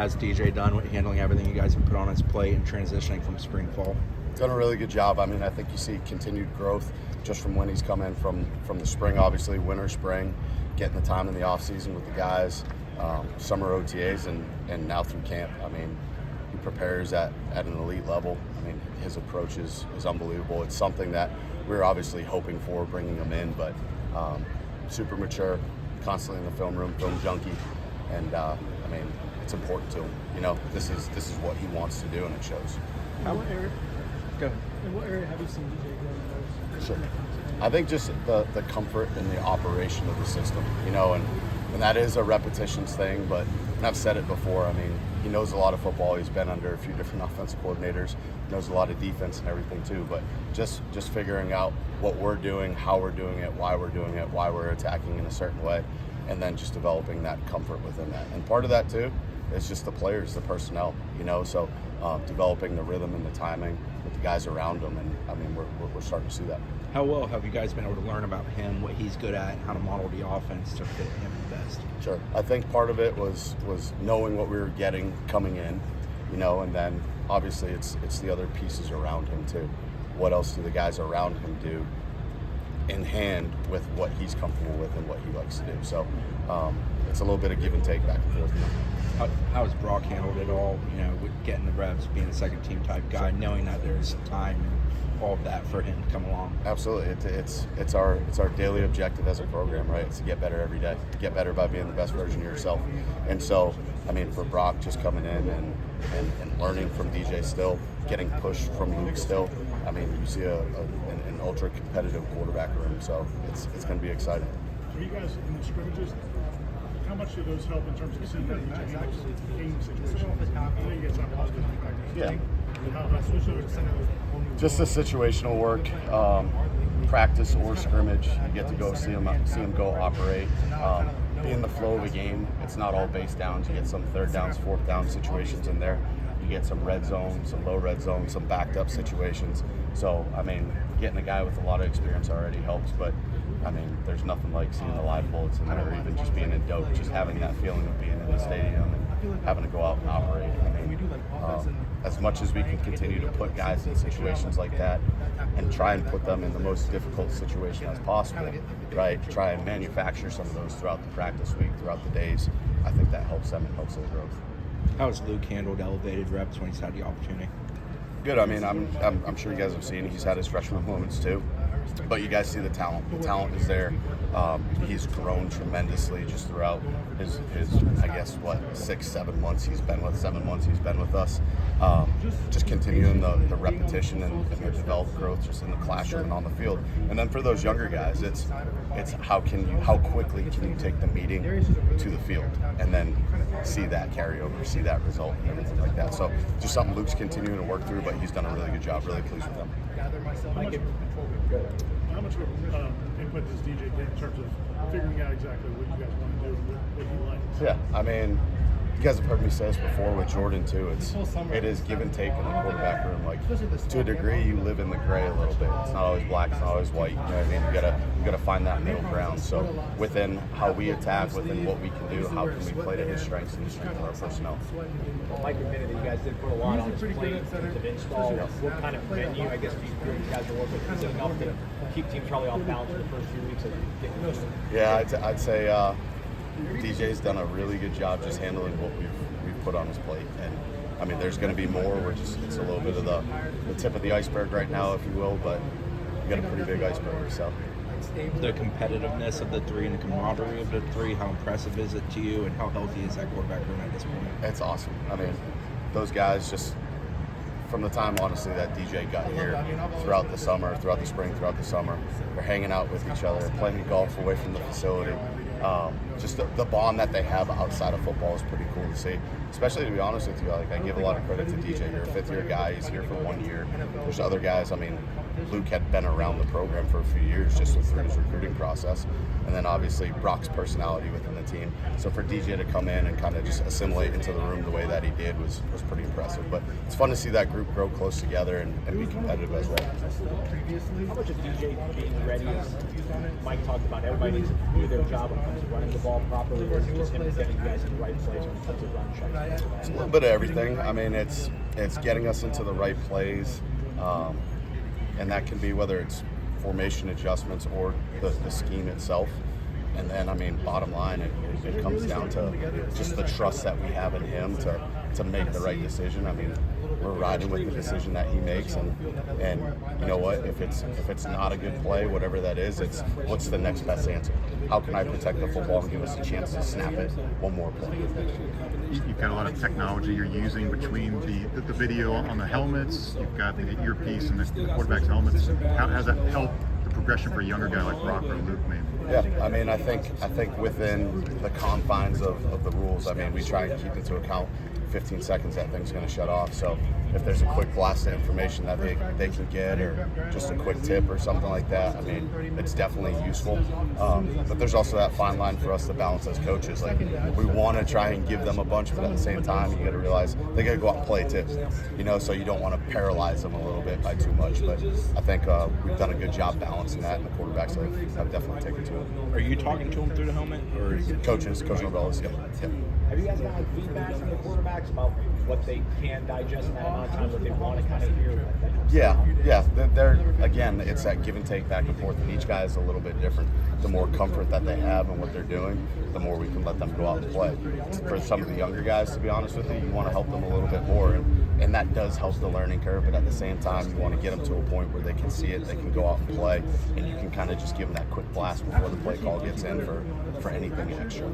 Has DJ done with handling everything you guys have put on his plate and transitioning from spring fall? Done a really good job. I mean, I think you see continued growth just from when he's come in from the spring, obviously winter, spring, getting the time in the off season with the guys, summer OTAs, and now through camp. I mean, he prepares at an elite level. I mean, his approach is unbelievable. It's something that we're obviously hoping for bringing him in, but super mature, constantly in the film room, film junkie, and I mean, it's important to him. You know, this is what he wants to do, and it shows. In what area have you seen DJ grow the most? Sure. I think just the comfort in the operation of the system, you know, and that is a repetitions thing, but, and I've said it before, I mean, he knows a lot of football. He's been under a few different offensive coordinators, knows a lot of defense and everything too, but just figuring out what we're doing, how we're doing it, why we're attacking in a certain way, and then just developing that comfort within that. And part of that too is just the players, the personnel, you know, so developing the rhythm and the timing with the guys around him, and I mean, we're starting to see that. How well have you guys been able to learn about him, what he's good at, and how to model the offense to fit him the best? Sure. I think part of it was knowing what we were getting coming in, you know, and then obviously it's the other pieces around him too. What else do the guys around him do in hand with what he's comfortable with and what he likes to do? So it's a little bit of give and take back and forth. How has Brock handled it all, you know, with getting the reps, being a second team type guy, knowing that there's time and all of that for him to come along? Absolutely. It's our daily objective as a program, right? It's to get better every day, to get better by being the best version of yourself. And so, I mean, for Brock just coming in and learning from DJ still, getting pushed from Luke still, I mean, you see an ultra competitive quarterback room, so it's going to be exciting. For you guys in the scrimmages, how much do those help in terms of seeing that DJ handles game situation? I know you guys have positive practice. Yeah. How Just the situational work, practice or scrimmage. You get to go see him go operate. Be in the flow of a game. It's not all base downs. You get some third downs, fourth down situations in there. You get some red zone, some low red zone, some backed up situations. So, I mean, getting a guy with a lot of experience already helps, but I mean, there's nothing like seeing the live bullets in there, or even just being in dope, just having that feeling of being in the stadium and having to go out and operate. I mean, as much as we can continue to put guys in situations like that and try and put them in the most difficult situation as possible, right? Try and manufacture some of those throughout the practice week, throughout the days. I think that helps them and helps their growth. How has Luke handled elevated reps when he's had the opportunity? Good. I mean, I'm sure you guys have seen he's had his freshman moments too, but you guys see the talent. The talent is there. He's grown tremendously just throughout his I guess 6-7 months he's been with 7 months he's been with us. Just continuing the repetition and the developed growth just in the classroom and on the field. And then for those younger guys, it's how quickly can you take the meeting to the field and then see that carryover, see that result and everything like that. So just something Luke's continuing to work through, but he's done a really good job. Really pleased with him. How much input does DJ get in terms of figuring out exactly what you guys want to do, what he likes? Yeah, I mean, you guys have heard me say this before with Jordan too. It is give and take in the quarterback room. Like, to a degree, you live in the gray a little bit. It's not always black. It's not always white. You know what I mean? You gotta find that middle ground. So within how we attack, within what we can do, how can we play to his strengths and the strength of our personnel? Mike admitted that you guys did put a lot on his plate in terms of install. What kind of venue, I guess, do you feel you guys are working with? Is it enough to keep teams probably off balance for the first few weeks of getting used to? Yeah, I'd say DJ's done a really good job just handling what we've put on his plate, and I mean, there's going to be more. It's a little bit of the tip of the iceberg right now, if you will, but we got a pretty big iceberg. So the competitiveness of the three and the camaraderie of the three, how impressive is it to you, and how healthy is that quarterback room at this point? It's awesome. I mean, those guys just from the time, honestly, that DJ got here, throughout the summer, throughout the spring, throughout the summer, they're hanging out with each other, playing golf away from the facility. Just the bond that they have outside of football is pretty cool to see. Especially, to be honest with you, like, I give a lot of credit to DJ. You're a fifth-year guy. He's here for 1 year. There's other guys. I mean, Luke had been around the program for a few years just through his recruiting process. And then, obviously, Brock's personality within the team. So for DJ to come in and kind of just assimilate into the room the way that he did was pretty impressive. But it's fun to see that group grow close together and be competitive as well. How much of DJ being ready, as Mike talked about, everybody needs to do their job when it comes to running the ball properly, or is it just him getting you guys in the right place when it comes to run checks? It's a little bit of everything. I mean, it's getting us into the right plays, and that can be whether it's formation adjustments or the scheme itself. And then, I mean, bottom line, it comes down to just the trust that we have in him to make the right decision. I mean, we're riding with the decision that he makes, and you know what? If it's not a good play, whatever that is, it's what's the next best answer? How can I protect the football and give us a chance to snap it one more play? You've got a lot of technology you're using between the video on the helmets. You've got the earpiece and the quarterback's helmets. How has that helped the progression for a younger guy like Brock or Luke, maybe? Yeah, I mean, I think within the confines of the rules, I mean, we try and keep into account 15 seconds that thing's going to shut off. So if there's a quick blast of information that they can get, or just a quick tip or something like that, I mean, it's definitely useful. But there's also that fine line for us to balance as coaches. Like, we want to try and give them a bunch, but at the same time, you got to realize they got to go out and play too. You know, so you don't want to paralyze them a little bit by too much. But I think we've done a good job balancing that, and the quarterbacks have definitely taken to it. Are you talking to him through the helmet, or is it Coach Novellis, yep. Have you guys gotten feedback from the quarterbacks about what they can digest in that amount of time, what they want to kind of hear? Yeah. They're again, it's that give and take back and forth, and each guy is a little bit different. The more comfort that they have in what they're doing, the more we can let them go out and play. For some of the younger guys, to be honest with you, you want to help them a little bit more, and that does help the learning curve. But at the same time, you want to get them to a point where they can see it, they can go out and play, and you can kind of just give them that quick blast before the play call gets in for anything extra.